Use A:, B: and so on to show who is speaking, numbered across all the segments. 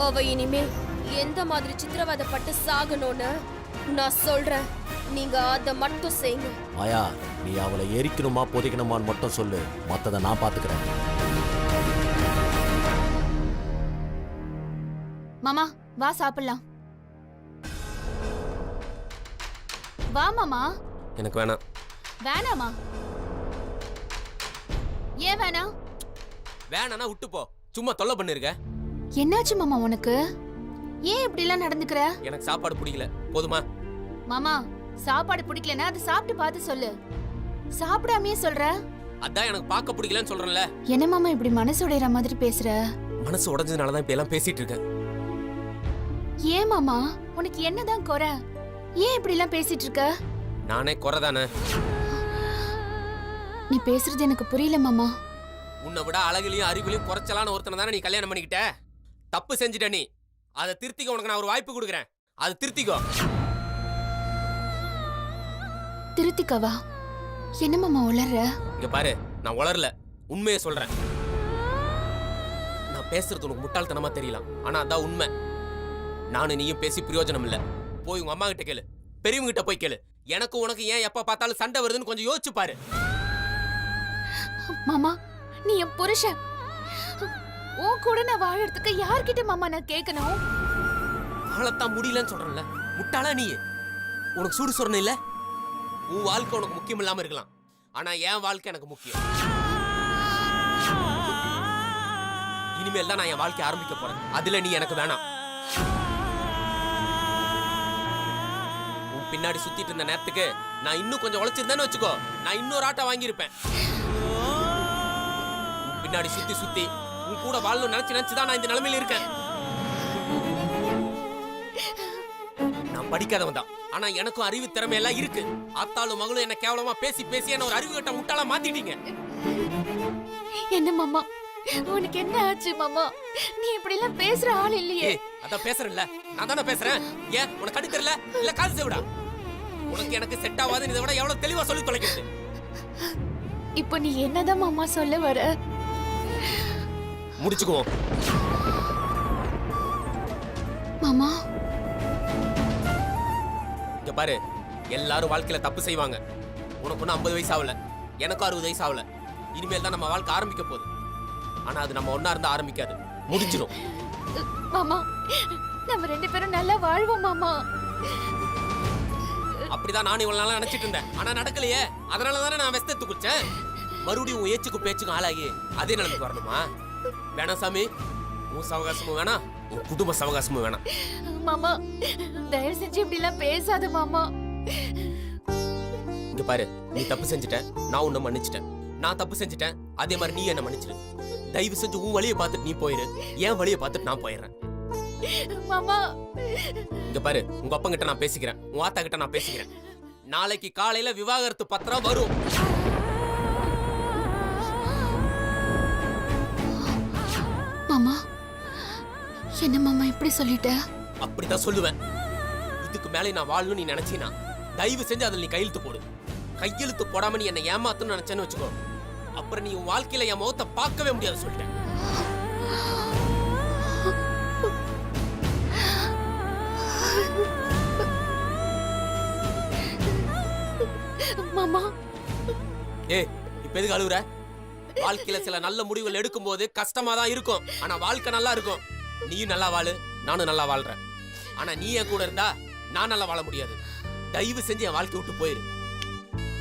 A: அவ இனிமே எந்த மாதிரி சித்திரவதைப்பட்டு சாகணும்னு நான் சொல்றேன். நீங்க அதை மட்டும் செய்யுங்க.
B: மாயா, நீ அவளை எரிக்கணுமா புதைக்கணுமான்னு மட்டும் சொல்லு, மத்ததை நான் பாத்துக்கிறேன்.
C: மாமா வா சாப்பிடலாம். வா மாமா.
D: எனக்கு வேணாம்.
C: வேணாமா? ஏன் வேணாம்?
D: வேணானா விட்டு போ. சும்மா தொல்லை பண்ணிருக்க.
C: என்னாச்சு மாமா உனக்கு? ஏன் இப்படி எல்லாம் நடந்துக்கிற?
D: எனக்கு சாப்பாடு பிடிக்கல, போதுமா?
C: மாமா சாப்பாடு பிடிக்கலனா அது சாப்பிட்டு பார்த்து சொல்லு. சாப்பிடாமையே சொல்ற?
D: அதான் எனக்கு பார்க்க பிடிக்கலன்னு சொல்றேன்ல.
C: என்ன மாமா இப்படி மனசு உடையற மாதிரி பேசுற?
D: மனசு உடைஞ்சதுனால தான் இப்ப எல்லாம் பேசிட்டு இருக்கேன்.
C: ஏன் மாமா உனக்கு என்னதான் குறை? ஏன் இப்படி எல்லாம் பேசிட்டு இருக்க?
D: நானே குறைதானே.
C: நீ பேசுறது எனக்கு புரியல மாமா.
D: உன்னை விட அழகுலையும் அறிவிலையும் குறைச்சலான ஒருத்தனை தானே நீ கல்யாணம் பண்ணிக்கிட்ட. தப்பு செஞ்சுட்ட நீ. அதை திருத்திக்க உனக்கு நான் ஒரு வாய்ப்பு கொடுக்குறேன். அதை திருத்திக்கோ.
C: திருத்திக்கவா? என்ன மாமா உளற?
D: இங்க பாரு, நான் உளரல, உண்மையை சொல்றேன். நான் பேசுறது உனக்கு முட்டாள்தனமா தெரியலாம், ஆனா அதான் உண்மை. நானும் நீயும் பேசி பிரயோஜனம் இல்ல. போய் உங்க அம்மா கிட்ட கேளு, பெரியவங்க கிட்ட போய் கேளு. எனக்கு உனக்கு ஏன் எப்ப பார்த்தாலும் சண்டை வருதுன்னு கொஞ்சம் யோசிச்சு பாரு.
C: மாமா நீ என் புருஷன். உன் கூட நான் வாழறதுக்கு யார்கிட்ட மாமா நான் கேட்கணும்?
D: வாழத்தான் முடியலன்னு சொல்றேன்ல, முட்டாளா நீ? உனக்கு சூடு சொரணை இல்ல? உன் வாழ்க்கை உனக்கு முக்கியம் இல்லாம இருக்கலாம், ஆனா என் வாழ்க்கை எனக்கு முக்கியம். இனிமேல் தான் நான் என் வாழ்க்கை ஆரம்பிக்க போறேன். அதுல நீ எனக்கு வேணாம். உன் பின்னாடி சுத்திட்டு இருந்த நேரத்துக்கு நான் இன்னும் கொஞ்சம் உழைச்சிருந்தேன்னு வச்சுக்கோ, நான் இன்னொரு ஆட்டை வாங்கியிருப்பேன். உன் பின்னாடி சுத்தி சுத்தி உன் கூட வாழணும் நினைச்சுதான் நான் இந்த நிலைமையில இருக்கேன். நான் படிக்காதவன் தான், ஆனா எனக்கும் அறிவு திறமை எல்லாம் இருக்கு. ஆத்தாலும் மகளும் என்ன கேவலமா பேசி பேசி என்ன ஒரு அறிவு கட்ட முட்டாளா மாத்திட்டீங்க.
C: என்ன மாமா உனக்கு என்ன ஆச்சு மாமா? நீ இப்படி எல்லாம் பேசுற ஆள் இல்லையே.
D: அதான் பேசுறேன்ல, நான் தானே பேசுறேன். ஏன் உனக்கு கண்ணு தெரியல? இல்ல காது செவிடா? உனக்கு எனக்கு செட் ஆகாதுன்னு இதை விட எவ்வளவு தெளிவா சொல்லி தொலைக்கிறது.
C: இப்போ நீ என்னதான் மாமா சொல்ல வர?
D: முடிச்சுக்குவோம்
C: மாமா.
D: இங்க பாரு, எல்லாரும் வாழ்க்கையில தப்பு செய்வாங்க. உனக்கு ஒன்னும் 50 வயசு ஆகல, எனக்கும் 60 வயசு ஆகல. இனிமேல் தான் நம்ம வாழ்க்கை ஆரம்பிக்க போகுது. ஆனா அது நம்ம ஒன்னா இருந்தா ஆரம்பிக்காது, முடிஞ்சிடும்.
C: மாமா நம்ம ரெண்டு பேரும் நல்லா வாழ்வோம் மாமா.
D: அப்படிதான் நான் இவ்வளவு நாளா நினைச்சிட்டு இருந்தேன், ஆனா நடக்கலையே. அதனால தானே நான் வெஸ்தத்து குடிச்சேன். மறுபடியும் உன் ஏச்சுக்கும் பேச்சுக்கும் ஆளாகி அதே நிலைமைக்கு வரணுமா? வேணாம் சாமி, உன் சவகாசமும் வேணாம், உன் குடும்ப சவகாசமும் வேணாம்.
C: மாமா தயவு செஞ்சு இப்படி எல்லாம் பேசாத மாமா.
D: இங்க பாரு, நீ தப்பு செஞ்சுட்ட, நான் உன்னை மன்னிச்சிட்டேன். நான் தப்பு செஞ்சுட்டேன், அதே மாதிரி நீ என்ன மன்னிச்சிரு. தயவு செஞ்சு உன் வழியை பார்த்துட்டு நீ போயிரு, என் வழியை பார்த்துட்டு நான் போயிடுறேன்.
C: மாமா
D: இங்க பாரு, உங்க அப்பா கிட்ட நான் பேசிக்கிறேன், உன் ஆத்தா கிட்ட நான் பேசிக்கிறேன். நாளைக்கு காலையில விவாகரத்து பத்திரம் வரும்.
C: மாமா என்ன மாமா இப்படி சொல்லிட்ட?
D: அப்படிதான் சொல்லுவேன். இதுக்கு மேலே நான் வாழணும் நீ நினைச்சீனா தயவு செஞ்சு அதில் நீ கையெழுத்து போடு. கையெழுத்து போடாம நீ என்ன ஏமாத்தணும்னு நினைச்சேன்னு வச்சுக்கோ, அப்புறம் நீ உன் வாழ்க்கையில என் முகத்தை பார்க்கவே முடியாது சொல்லிட்டேன்.
C: மாமா
D: இப்ப எதுக்கு அழுகுற? வாழ்க்கையில சில நல்ல முடிவுகள் எடுக்கும் போது கஷ்டமா தான் இருக்கும், ஆனா வாழ்க்கை நல்லா இருக்கும். நீயும் நல்லா வாழு, நானும் நல்லா வாழ்றேன். ஆனா நீ என் கூட இருந்தா நான் நல்லா வாழ முடியாது. தயவு செஞ்சு என் வாழ்க்கை விட்டு போயிரு.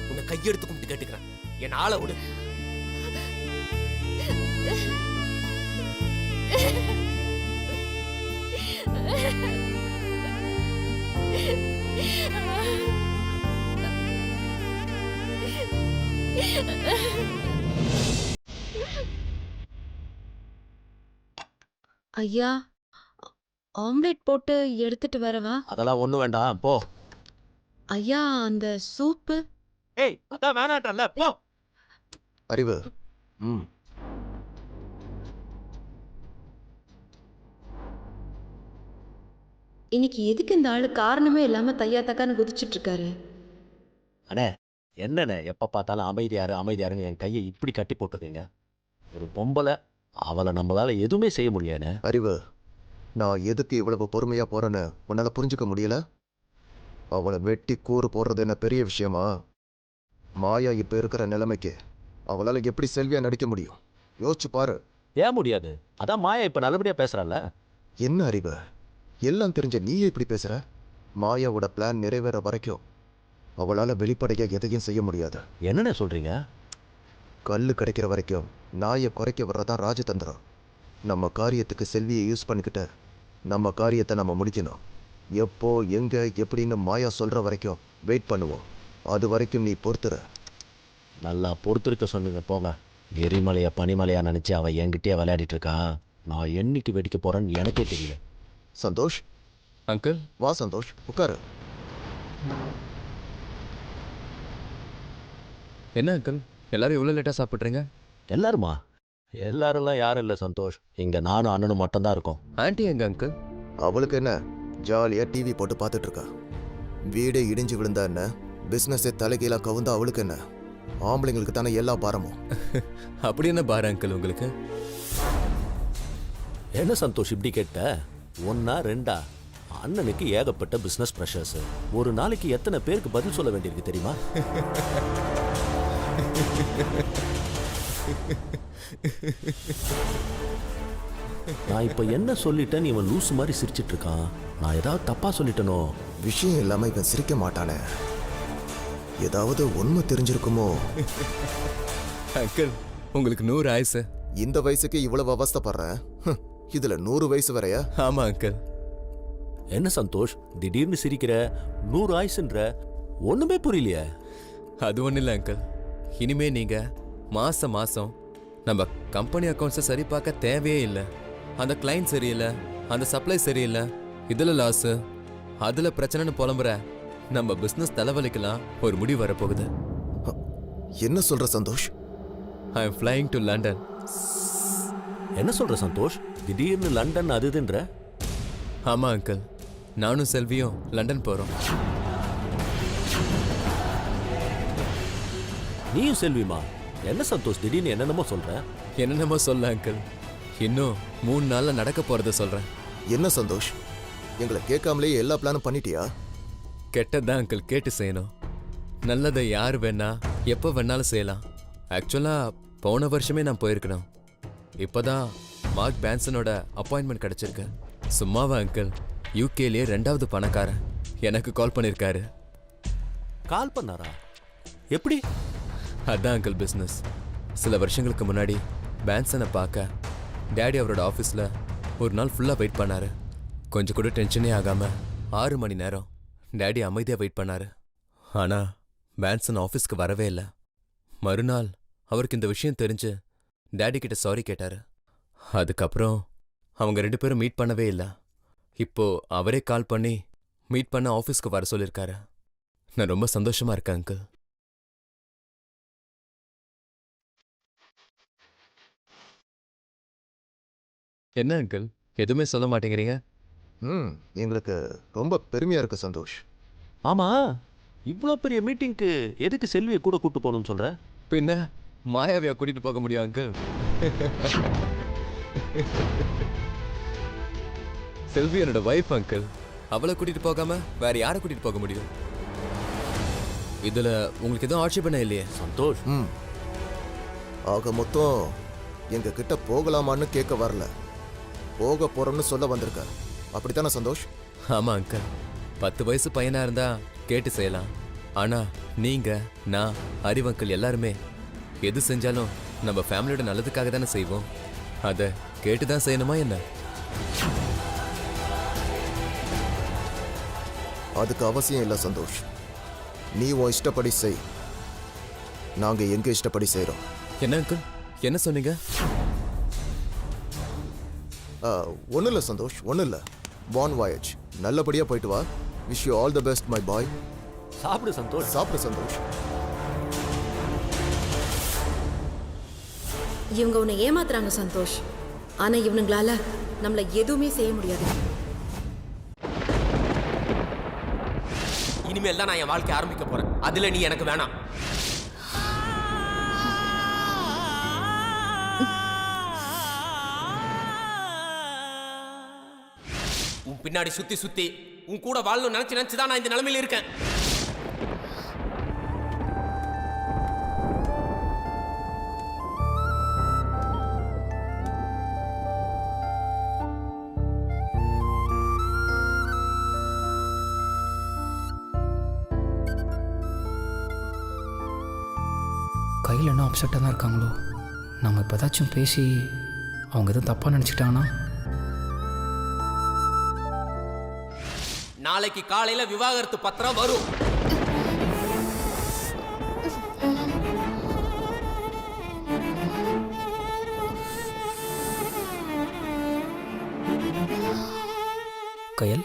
D: உன்னை கையெடுத்து கும்பிட்டு கேட்டுக்கிறேன், என் ஆளை விடு.
E: ஐயா ஆம்லெட் போட்டு எடுத்துட்டு வரவா?
B: அதெல்லாம் ஒண்ணு வேண்டாம், போ.
E: ஐயா அந்த சூப்பு.
B: ஏய் அதான் வேணாட்டல்ல, போ.
F: அறிவு.
E: இன்னைக்கு எதுக்கு இந்த ஆளு காரணமே இல்லாம தையா தக்கான்னு குதிச்சுட்டு இருக்காரு?
B: அண்ணே என்னண்ணே எப்ப பார்த்தாலும் அமைதியாரு அமைதியாருங்க என் கையை இப்படி கட்டி போட்டுருக்கீங்க. ஒரு பொம்பளை, அவளை நம்மளால எதுவுமே செய்ய முடியாதுண்ணே.
F: அறிவு, நான் எதுக்கு இவ்வளவு பொறுமையா போறேன்னு உன்னால புரிஞ்சுக்க முடியல? அவளை வெட்டி கூறு போடுறது என்ன பெரிய விஷயமா? மாயா இப்ப இருக்கிற நிலைமைக்கு அவளால எப்படி செல்வியா நடிக்க முடியும்? யோசிச்சு பாரு.
B: ஏன் முடியாது? அதான் மாயா இப்ப நல்லபடியா பேசுறாள்ல.
F: என்ன அறிவு? எல்லாம் தெரிஞ்ச நீயே இப்படி பேசுற? மாயாவோட பிளான் நிறைவேற வரைக்கும் அவளால வெளிப்படையா எதையும் செய்ய முடியாது.
B: என்னண்ணே சொல்றீங்க?
F: கல்லு கிடைக்கிற வரைக்கும் நாயை குறைக்க வர்றதான் ராஜதந்திரம். நம்ம காரியத்துக்கு செல்வியை யூஸ் பண்ணிக்கிட்டு நம்ம காரியத்தை நம்ம முடிக்கணும். எப்போ எங்க எப்படின்னு மாயா சொல்ற வரைக்கும் வெயிட் பண்ணுவோம். அது வரைக்கும் நீ பொறுத்துற.
B: நல்லா பொறுத்திருக்க சொன்னீங்க போங்க. எரிமலையா பனிமலையா நினைச்சு அவ என்கிட்டயே விளையாடிட்டு இருக்கான். நான் என்னைக்கு வெடிக்க போறேன்னு எனக்கே தெரியல.
F: சந்தோஷ்,
G: அங்கிள்.
F: வா சந்தோஷ், உட்காரு.
G: என்ன அங்கிள் எல்லாரும் இவ்வளோ லேட்டாக சாப்பிட்றீங்க?
B: எல்லாருமா? எல்லாரெல்லாம் யாரும் இல்லை சந்தோஷ். இங்க நானும் அண்ணனும் மட்டும்தான் இருக்கோம்.
G: ஆன்ட்டி எங்க அங்கிள்?
F: அவளுக்கு என்ன, ஜாலியா டிவி போட்டு பார்த்துட்டு இருக்கா. வீடே இடிஞ்சு விழுந்தா என்ன, பிசினஸே தலைகீழா கவுந்தா அவளுக்கு என்ன? ஆம்பளைங்களுக்கு தானே எல்லா பாரமும்.
G: அப்படி என்ன பாரு அங்கிள் உங்களுக்கு?
B: என்ன சந்தோஷ் இப்படி கேட்ட? ஒன்னா ரெண்டா? அண்ணனுக்கு ஏகப்பட்ட பிசினஸ் ப்ரெஷர்ஸ். ஒரு நாளைக்கு எத்தனை பேருக்கு பதில் சொல்ல வேண்டியிருக்கு தெரியுமா? நான் இப்ப என்ன சொல்லிட்டேன்னு இவன் லூசு மாதிரி சிரிச்சிட்டு இருக்கான். நான் ஏதாவது தப்பா சொல்லிட்டனோ?
F: விஷயம் இல்லாம இவன் சிரிக்க மாட்டானே. ஏதாவது உண்மை தெரிஞ்சிருக்குமோ?
G: அங்கிள் உங்களுக்கு 100 ஆயுசு.
F: இந்த வயசுக்கு இவ்வளவு அவஸ்தைப்படுறேன், இதுல 100 வயசு வரையா?
G: ஆமா அங்கிள்.
B: என்ன சந்தோஷ் திடீர்னு சிரிக்கிற? 100 ஆயுசுன்ற? ஒண்ணுமே புரியலையே.
G: அது ஒன்றும் இல்லை அங்கிள். இனிமே நீங்க மாசம் மாசம் நம்ம கம்பெனி அக்கௌண்ட்ஸை சரி பார்க்க தேவையே இல்லை. அந்த கிளைண்ட் சரியில்லை, அந்த சப்ளை சரியில்லை, இதுல லாஸு அதுல பிரச்சனைன்னு புலம்புற நம்ம பிஸ்னஸ் தலைவலிக்கலாம் ஒரு முடிவு வரப்போகுது.
F: என்ன சொல்ற Santosh?
G: I am flying to London.
B: என்ன சொல்ற சந்தோஷ்? திடீர்னு லண்டன் அது இதுன்ற?
G: ஆமா அங்கிள், நானும் செல்வியும் லண்டன் போறோம்.
B: நீயும் செல்விமா? என்ன சந்தோஷ் திடீர்னு என்னென்னமோ சொல்ற?
G: என்னென்னமோ சொல்ல அங்கிள், இன்னும் 3 நாள்ல நடக்க போறத சொல்றேன்.
F: என்ன சந்தோஷ், எங்களை கேட்காமலேயே எல்லா பிளானும் பண்ணிட்டியா?
G: கெட்டதான் அங்கிள் கேட்டு செய்யணும். நல்லதை யார் வேணா எப்போ வேணாலும் செய்யலாம். ஆக்சுவலா போன வருஷமே நான் போயிருக்கணும். இப்போதான் மார்க் பேன்சனோட அப்பாயின்மெண்ட் கிடைச்சிருக்கு. சும்மாவா அங்கிள், யூகேலயே 2வது பணக்காரன் எனக்கு கால் பண்ணியிருக்காரு.
B: கால் பண்ணாரா? எப்படி?
G: அதான் அங்கிள் பிஸ்னஸ். சில வருஷங்களுக்கு முன்னாடி பேன்சனை பார்க்க டேடி அவரோட ஆஃபீஸில் ஒரு நாள் ஃபுல்லாக வெயிட் பண்ணாரு. கொஞ்சம் கூட டென்ஷனே ஆகாம 6 மணி நேரம் டேடி அமைதியாக வெயிட் பண்ணாரு. ஆனால் பேன்சன் ஆஃபீஸ்க்கு வரவே இல்லை. மறுநாள் அவருக்கு இந்த விஷயம் தெரிஞ்சு டேடி கிட்ட சாரி கேட்டாரு. அதுக்கப்புறம் அவங்க 2 பேரும் மீட் பண்ணவே இல்லை. இப்போ அவரே கால் பண்ணி மீட் பண்ண ஆஃபீஸ்க்கு வர சொல்லியிருக்காரு. நான் ரொம்ப சந்தோஷமா இருக்கேன் அங்கிள். என்ன அங்கிள் எதுவுமே சொல்ல மாட்டேங்கிறீங்க?
F: எங்களுக்கு ரொம்ப பெருமையா இருக்கு சந்தோஷ்.
B: ஆமா, இவ்வளோ பெரிய மீட்டிங்க்கு எதுக்கு செல்வியை கூட கூட்டு போகணும்னு சொல்ற?
G: பின்ன மாயாவியா கூட்டிட்டு போக முடியும் அங்கிள்? செல்வி என்னோட வைஃப் அங்கிள். அவளை கூட்டிட்டு போகாம வேற யாரை கூட்டிட்டு போக முடியும்? இதுல உங்களுக்கு எதுவும் ஆட்சேபனை இல்லையே?
B: சந்தோஷ்,
F: ஆக மொத்தம் எங்க கிட்ட போகலாமான்னு கேட்க வரல, போக போறோம்னு சொல்ல வந்திருக்க. அப்படித்தானே சந்தோஷ்?
G: ஆமா அங்கிள், 10 வயசு பையனா இருந்தா கேட்டு செய்யலாம். ஆனா நீங்க, நான், அறிவு அங்கிள் எல்லாருமே எது செஞ்சாலும் நம்ம ஃபேமிலியோட நல்லதுக்காக தானே செய்வோம். அதை கேட்டுதான் செய்யணுமா என்ன?
F: அதுக்கு அவசியம் இல்லை சந்தோஷ். நீ உன் இஷ்டப்படி செய், நாங்க எங்க இஷ்டப்படி செய்றோம்.
G: என்ன அங்கிள் என்ன சொன்னீங்க?
F: ஒன்றும் இல்லை சந்தோஷ், ஒன்றும் இல்லை. பான் வாயேஜ் நல்லபடியாக போயிட்டு வா. Wish you all the best my boy.
B: சாப்பிடு சந்தோஷ்.
F: சாப்பிடு சந்தோஷ்.
E: இவங்க உன்னை ஏமாத்துறாங்க சந்தோஷ். ஆனா இவனுங்களால நம்மள எதுவுமே செய்ய முடியாது.
D: இனிமேல் தான் நான் என் வாழ்க்கை ஆரம்பிக்க போறேன். அதுல நீ எனக்கு வேணாம். பின்னாடி சுத்தி சுத்தி உன் கூட வாழணும்னு நினைச்சு நினைச்சு தான் நான் இந்த நிலைமையில இருக்கேன்.
H: கையில் என்ன அப்செட்டாக தான் இருக்காங்களோ? நம்ம இப்போ ஏதாச்சும் பேசி அவங்க எதுவும் தப்பாக நினச்சிக்கிட்டாங்கன்னா?
D: நாளைக்கு காலையில விவாகரத்து பத்திரம் வரும்.
H: கயல்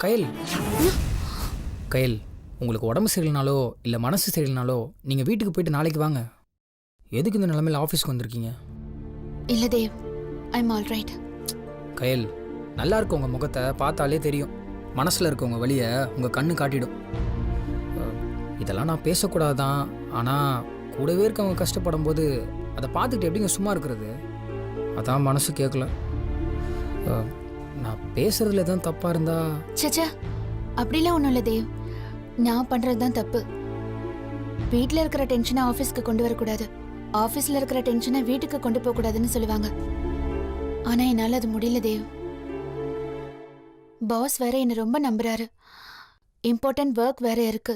H: கயல் கயல், உங்களுக்கு உடம்பு சரியில்லைனாலோ இல்லை மனசு சரியில்லைனாலோ நீங்கள் வீட்டுக்கு போயிட்டு நாளைக்கு வாங்க. எதுக்கு இந்த நிலைமையில் ஆஃபீஸ்க்கு வந்திருக்கீங்க?
C: இல்ல தேவ், ஐம் ஆல் ரைட்.
H: கயல், நல்லா இருக்க உங்கள் முகத்தை பார்த்தாலே தெரியும். மனசில் இருக்க உங்கள் வழியை உங்கள் கண்ணு காட்டிடும். இதெல்லாம் நான் பேசக்கூடாதான், ஆனால் கூடவே இருக்கவங்க கஷ்டப்படும் போது அதை பார்த்துக்கிட்டு எப்படிங்க சும்மா இருக்கிறது? அதான் மனசு கேட்கல. நான் பேசுறதுல தான் தப்பாக இருந்தா?
C: சச்சா, அப்படிலாம் ஒன்றும் இல்லை தேவ். நான் பண்ணுறது தான் தப்பு. வீட்டில் இருக்கிற டென்ஷனை ஆஃபீஸ்க்கு கொண்டு வரக்கூடாது, ஆஃபீஸில் இருக்கிற டென்ஷனை வீட்டுக்கு கொண்டு போகக்கூடாதுன்னு சொல்லுவாங்க. ஆனால் என்னால் அது முடியல தேவ். பாஸ் வேற என்னை ரொம்ப நம்புறாரு. இம்பார்ட்டன்ட் ஒர்க் வேற இருக்கு.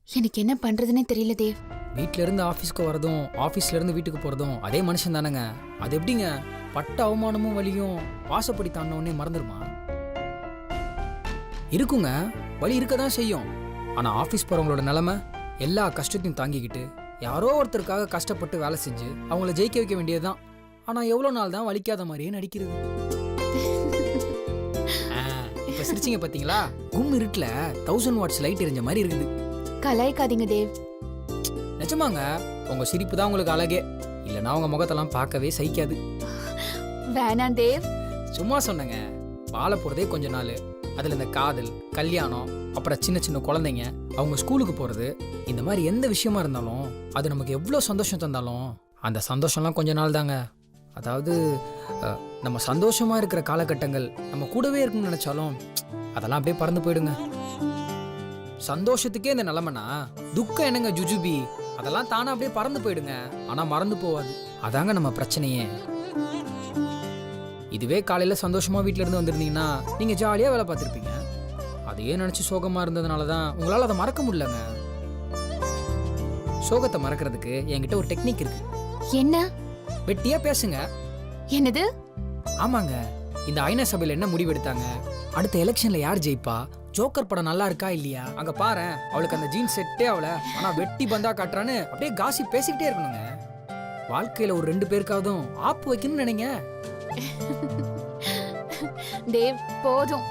C: எனக்கு என்ன பண்றதுன்னே தெரியல தேவ்.
H: வீட்டில இருந்து ஆஃபீஸ்க்கு வரதும் ஆஃபீஸ்ல இருந்து வீட்டுக்கு போகிறதும் அதே மனுஷன் தானேங்க. அது எப்படிங்க பட்ட அவமானமும் வலியும் வாசப்படி தாண்டின உடனே மறந்துடுமா? இருக்குங்க, வலி இருக்க தான் செய்யும். ஆனால் ஆஃபீஸ் போகிறவங்களோட நிலைமை எல்லா கஷ்டத்தையும் தாங்கிக்கிட்டு யாரோ ஒருத்தருக்காக கஷ்டப்பட்டு வேலை செஞ்சு அவங்கள ஜெயிக்க வைக்க வேண்டியதுதான். ஆனால் எவ்வளோ நாள் தான் வலிக்காத மாதிரியே நடிக்கிறது? இப்போ சிரிச்சிங்க பார்த்தீங்களா? கும் இருட்டில் 1000 வாட்ஸ் லைட் எரிஞ்ச மாதிரி இருக்குது.
C: கலாய்க்காதீங்க தேவ்.
H: நிஜமாங்க, உங்கள் சிரிப்பு தான் உங்களுக்கு அழகே. இல்லைன்னா உங்கள் முகத்தெல்லாம் பார்க்கவே சகிக்காது.
C: வேணாம் தேவ்.
H: சும்மா சொன்னேங்க. வாழ போகிறதே கொஞ்ச நாள், அதில் இந்த காதல், கல்யாணம், அப்புறம் சின்ன சின்ன குழந்தைங்க அவங்க ஸ்கூலுக்கு போகிறது, இந்த மாதிரி எந்த விஷயமா இருந்தாலும் அது நமக்கு எவ்வளோ சந்தோஷம் தந்தாலும் அந்த சந்தோஷம்லாம் கொஞ்ச நாள் தாங்க. அதாவது நம்ம சந்தோஷமாக இருக்கிற காலகட்டங்கள் நம்ம கூடவே இருக்குன்னு நினச்சாலும் அதெல்லாம் அப்படியே பறந்து போயிடுங்க. சந்தோஷத்துக்கே இந்த நிலைமைனா துக்கம் என்னங்க ஜுஜுபி, அதெல்லாம் தானே அப்படியே பறந்து போயிடுங்க. ஆனால் மறந்து போவாது. அதாங்க நம்ம பிரச்சனையே. இதுவே காலையில் சந்தோஷமாக வீட்டில் இருந்து வந்திருந்தீங்கன்னா நீங்கள் ஜாலியாக வேலை பார்த்துருப்பீங்க. அதையே நினச்சி சோகமாக இருந்ததுனால தான் உங்களால் அதை மறக்க முடியலங்க. சோகத்தை மறக்கிறதுக்கு என்கிட்ட ஒரு டெக்னிக் இருக்கு.
C: என்ன?
H: வெட்டியாக பேசுங்க.
C: என்னது?
H: ஆமாங்க, இந்த ஐநா சபையில் என்ன முடிவு எடுத்தாங்க, அடுத்த எலெக்ஷனில் யார் ஜெயிப்பா, ஜோக்கர் படம் நல்லா இருக்கா இல்லையா, அங்கே பாரு அவளுக்கு அந்த ஜீன்ஸ் செட்டே அவளை ஆனால் வெட்டி பந்தா காட்டுறான்னு அப்படியே காசி பேசிக்கிட்டே இருக்கணுங்க. வாழ்க்கையில் ஒரு 2 பேருக்காவதும் ஆப்பு வைக்கணும்னு நினைங்க.
C: தேவ் போதும்,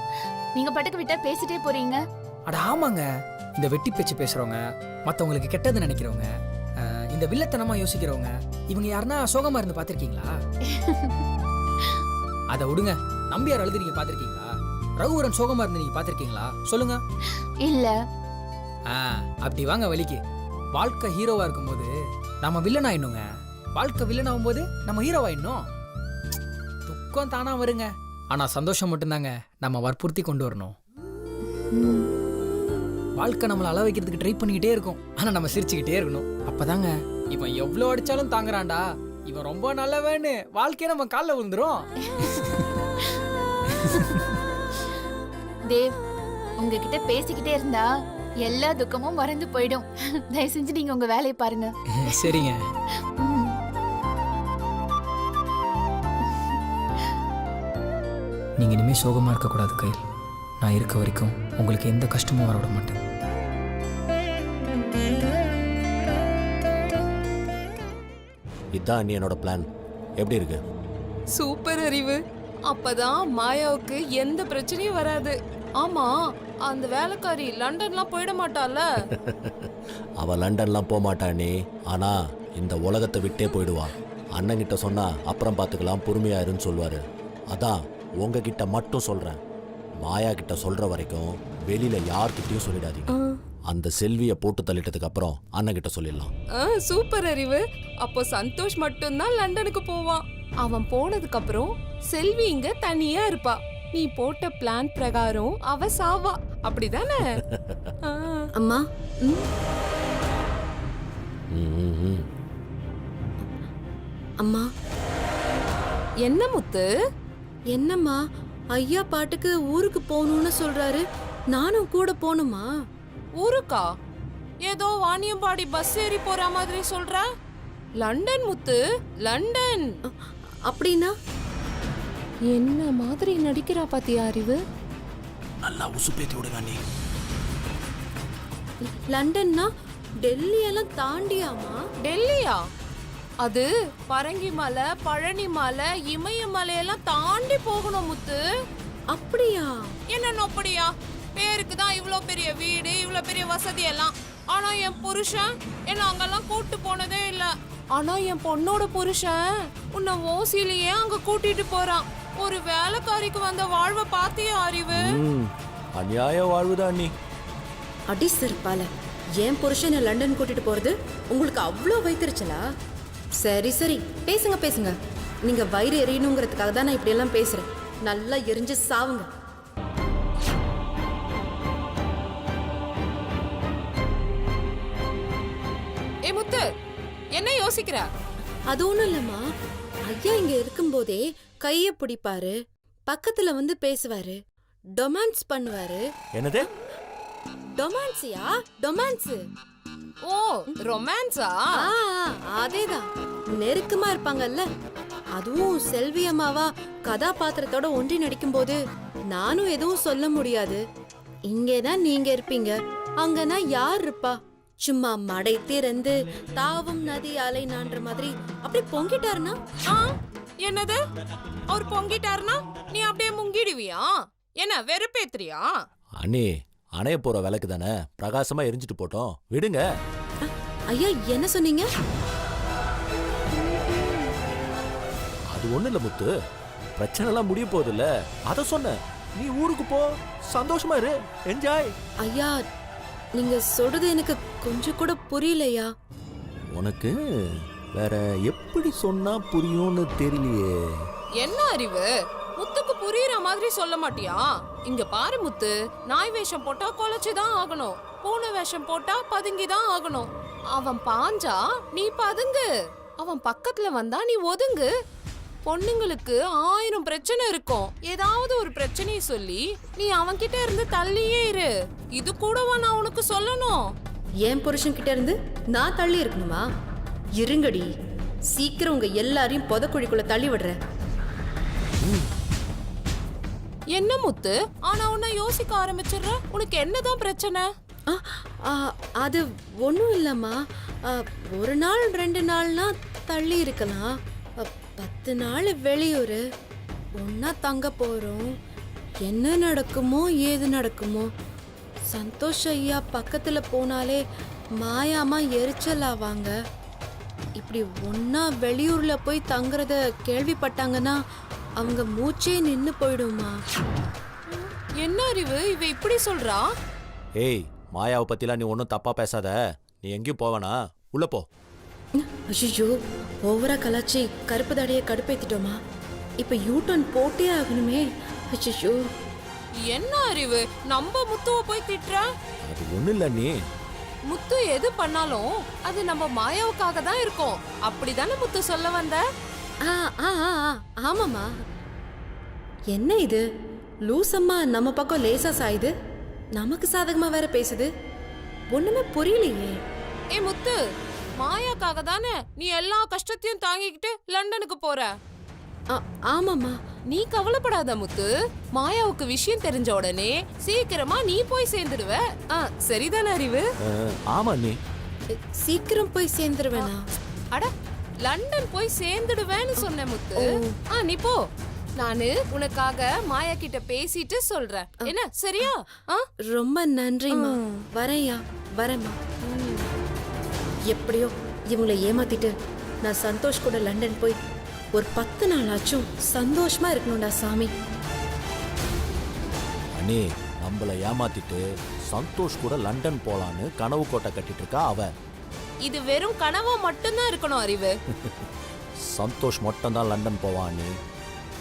C: நீங்க பட்டுக்கு விட்டா பேசிட்டே போறீங்க.
H: அட ஆமாங்க, இந்த வெட்டி பேச்சு பேசுறவங்க, மற்றவங்களுக்கு கெட்டது நினைக்கிறவங்க, இந்த வில்லத்தனமா யோசிக்கிறவங்க, இவங்க யாருன்னா சோகமா இருந்து பாத்திருக்கீங்களா? அதை விடுங்க. நம்பியார் அழுது நீங்க பாத்திருக்கீங்களா? ரகுவரன் சோகமா இருந்து நீங்க பாத்திருக்கீங்களா? சொல்லுங்க.
C: இல்ல.
H: அப்படி வாங்க வலிக்கு. வாழ்க்கை ஹீரோவா இருக்கும்போது நம்ம வில்லன் ஆயிடணுங்க, வாழ்க்கை வில்லன் ஆகும்போது நம்ம ஹீரோவாயிடணும். துக்கம் தானா வருங்க, ஆனா சந்தோஷம் மட்டும்தாங்க நம்ம வற்புறுத்தி கொண்டு வரணும். வாழ்க்கை நம்மளை அள வைக்கிறதுக்கு ட்ரை பண்ணிக்கிட்டே இருக்கும், ஆனா நம்ம சிரிச்சுக்கிட்டே இருக்கணும். அப்பதாங்க இவன் எவ்வளோ அடிச்சாலும் தாங்குறான்டா, இவன் ரொம்ப நல்லவன்னு வாழ்க்கையை நம்ம காலில் விழுந்துரும்.
C: தேவ், உங்ககிட்ட பேசிக்கிட்டே இருந்தா எல்லா துக்கமும் மறந்து போயிடும். தயவு செஞ்சு நீங்க உங்க வேலையை பாருங்க.
H: சரிங்க. நீங்க இனிமே சோகமா இருக்கக்கூடாது கையில். நான் இருக்க வரைக்கும் உங்களுக்கு எந்த கஷ்டமும் வரவிட மாட்டேன்.
B: இதுதான் என்னோட பிளான். எப்படி இருக்கு?
I: சூப்பர் அறிவு. அப்பதான் மாயாவுக்கு எந்த பிரச்சனையும் வராது. ஆமா, அந்த வேலைக்காரி லண்டன்லாம் போயிட மாட்டால?
B: அவ லண்டன்லாம் போக மாட்டானே, ஆனா இந்த உலகத்தை விட்டே போயிடுவா. அண்ணங்கிட்ட சொன்னா அப்புறம் பார்த்துக்கலாம், பொறுமையா இருன்னு சொல்லுவாரு. அதான் உங்ககிட்ட மட்டும் சொல்றேன். மாயா கிட்ட சொல்ற வரைக்கும் வெளியில யார்கிட்டயும் சொல்லிடாதீங்க. அந்த செல்விய போட்டு தள்ளிட்டதுக்கு அப்புறம் அண்ணன் கிட்ட சொல்லிடலாம்.
I: சூப்பர் அறிவு. அப்போ சந்தோஷ் மட்டும்தான் லண்டனுக்கு போவான். அவன் போனதுக்கு அப்புறம் செல்வி இங்க தனியா இருப்பா. நீ போட்ட பிளான் பிரகாரம் அவ சாவா, அப்படிதானே? ஆ.
E: அம்மா ம், அம்மா
I: என்ன முத்து?
E: என்னம்மா ஐயா பாட்டுக்கு ஊருக்கு போகணும்னு சொல்றாரு, நானும் கூட போகணுமா?
I: ஊருக்கா? ஏதோ வாணியம்பாடி பஸ் ஏறி போற மாதிரி சொல்ற. லண்டன் முத்து, லண்டன்.
E: அப்படின்னா
I: என்ன மாதிரி நடிக்கிறா பாத்தியா அறிவு?
B: நல்லா உசுப்பேத்தி விடுங்க அண்ணி.
E: லண்டன்னா டெல்லி எல்லாம் தாண்டியாமா?
I: டெல்லியா? அது பரங்கி மலை, பழனி மலை, இமயமலை எல்லாம் தாண்டி போகணும் முத்து.
E: அப்படியா?
I: என்ன நொப்படியா? பேருக்கு தான் இவ்ளோ பெரிய வீடு, இவ்ளோ பெரிய வசதி எல்லாம். ஆனா என் புருஷன் என்ன அங்கெல்லாம் கூட்டு போனதே இல்ல. ஆனா என் பொண்ணோட புருஷன் உன்னை ஓசிலேயே அங்க கூட்டிட்டு போறான். ஒரு வேலைக்காரிக்கு வந்த வாழ்வை பாத்தியா அறிவு?
B: அநியாய வாழ்வுதான் அண்ணி.
E: அடி சிறுப்பால என் புருஷனை லண்டன் கூட்டிட்டு போறது உங்களுக்கு அவ்வளோ வைத்திருச்சலா? சரி சரி, பேசுங்க பேசுங்க. நீங்க வயிறு எரியணுங்கிறதுக்காக தான் நான் இப்படி எல்லாம் பேசுறேன். நல்லா எரிஞ்சு சாவுங்க.
I: ஏ முத்து, என்ன யோசிக்கிற?
E: அது ஒண்ணும் இல்லம்மா, ஐயா இங்க இருக்கும்போதே கைய பிடிப்பாரு, பக்கத்துல வந்து பேசுவாரு, டொமான்ஸ் பண்ணுவாரு.
B: என்னது?
E: டொமான்ஸியா? டொமான்ஸ்.
I: ஓ, ரொமான்ஸா?
E: அதேதான். நெருக்கமா இருப்பாங்கல்ல. அதுவும் செல்வி அம்மாவா கதாபாத்திரத்தோட ஒன்றி நடிக்கும் போது நானும் எதுவும் சொல்ல முடியாது. இங்கேதான் நீங்க இருப்பீங்க, அங்கன்னா யார் இருப்பா? சும்மா மடை திறந்து தாவும் நதி அலை நான்ற மாதிரி அப்படி பொங்கிட்டாருன்னா?
I: என்னது? அவர் பொங்கிட்டாருன்னா நீ அப்படியே முங்கிடுவியா? என்ன வெறுப்பேத்துறியா?
B: அண்ணி, அணைய போற விளக்கு தானே, பிரகாசமா எரிஞ்சிட்டு போட்டோம், விடுங்க.
E: ஐயா என்ன சொன்னீங்க?
B: அது ஒண்ணு இல்ல முத்து, பிரச்சனை எல்லாம் முடிய போகுது இல்ல, அத சொன்ன. நீ ஊருக்கு போ, சந்தோஷமா இரு, என்ஜாய்.
E: ஐயா நீங்க சொல்றது எனக்கு கொஞ்சம் கூட புரியலையா.
B: உனக்கு வேற எப்படி சொன்னா புரியும்னு தெரியலையே.
I: என்ன அறிவு? முத்துக்கு புரியுற மாதிரி சொல்ல மாட்டியா? இங்க பாரு முத்து, நாய் வேஷம் போட்டா கொலைச்சுதான் ஆகணும், பூனை வேஷம் போட்டா பதுங்கிதான் ஆகணும். அவன் பாஞ்சா நீ பதுங்கு, அவன் பக்கத்துல வந்தா நீ ஒதுங்கு. பொண்ணுங்களுக்கு 1000 பிரச்சனை இருக்கும். ஏதாவது ஒரு பிரச்சனையை சொல்லி நீ அவன்கிட்ட இருந்து தள்ளியே இரு. இது கூடவா நான் உனக்கு சொல்லணும்?
E: என் புருஷன் கிட்ட இருந்து நான் தள்ளி இருக்கணுமா? இருங்கடி, சீக்கிரம் உங்க எல்லாரையும் புதக்குழிக்குள்ள தள்ளி விடுறேன்.
I: என்ன முத்து, ஆனா உன்னை யோசிக்க ஆரம்பிச்சிடுற. உனக்கு என்னதான் பிரச்சனை?
E: அது ஒன்றும் இல்லம்மா. ஒரு நாள் 2 நாள்னா தள்ளி இருக்கலாம். 10 நாள் வெளியூர் ஒன்னா தங்க போறோம். என்ன நடக்குமோ ஏது நடக்குமோ. சந்தோஷ் ஐயா பக்கத்துல போனாலே மாயாமா எரிச்சல் ஆவாங்க. இப்படி ஒன்னா வெளியூர்ல போய் தங்குறத கேள்விப்பட்டாங்கன்னா அவங்க மூச்சே நின்னு போயிடுமா.
I: என்ன அறிவு இவ இப்படி சொல்றா?
B: ஏய், மாயாவை பத்திலாம் நீ ஒன்றும் தப்பா பேசாத. நீ எங்கேயும் போவேனா, உள்ள போ.
E: ஐயோ, ஓவரா கலாச்சி கருப்பு தாடியை கடுப்பேத்திட்டோமா? இப்ப யூடர்ன் போட்டே ஆகணுமே. ஐயோ,
I: என்ன அறிவு நம்ம முத்துவ போய் திட்டுற?
B: அது ஒண்ணு இல்ல நீ.
I: முத்து எது பண்ணாலும் அது நம்ம மாயாவுக்காக தான் இருக்கும். அப்படிதானே முத்து சொல்ல வந்த?
E: ஆமாமா. என்ன இது லூசம்மா நம்ம பக்கம் லேசா சாயுது, நமக்கு சாதகமா வேற பேசுது. ஒண்ணுமே புரியலையே.
I: ஏ முத்து, மாயாக்காக தானே நீ எல்லா கஷ்டத்தையும் தாங்கிக்கிட்டு லண்டனுக்கு போற?
E: ஆமாமா.
I: நீ கவலைப்படாத முத்து, மாயாவுக்கு விஷயம் தெரிஞ்ச உடனே சீக்கிரமா நீ போய் சேர்ந்துடுவ. சரிதானே அறிவு?
B: ஆமா நீ
E: சீக்கிரம் போய் சேர்ந்துருவேனா?
I: அட, லண்டன் போய் சேர்ந்துடுவேன்னு சொன்ன முத்து. நீ போ, நானு உனக்காக மாயா கிட்ட பேசிட்டு சொல்றேன். என்ன சரியா?
E: ரொம்ப நன்றிமா. வரேயா, வரேம்மா. எப்படியோ இவங்களை ஏமாத்திட்டு நான் சந்தோஷ் கூட லண்டன் போய் ஒரு 10 நாள் ஆச்சும் சந்தோஷமா இருக்கணும்டா சாமி.
B: அண்ணி, நம்மள ஏமாத்திட்டு சந்தோஷ் கூட லண்டன் போலான்னு கனவு கோட்டை கட்டிட்டு இருக்கா அவ.
I: இது வெறும் கனவா மட்டும்தான் இருக்கணும் அறிவு.
B: சந்தோஷ் மட்டும் தான் லண்டன் போவான் அண்ணி.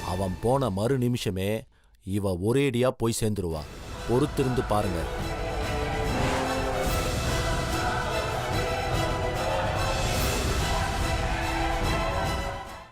B: அவன் போன மறு நிமிஷமே இவ ஒரேடியா போய் சேர்ந்துருவா. பொறுத்திருந்து பாருங்க.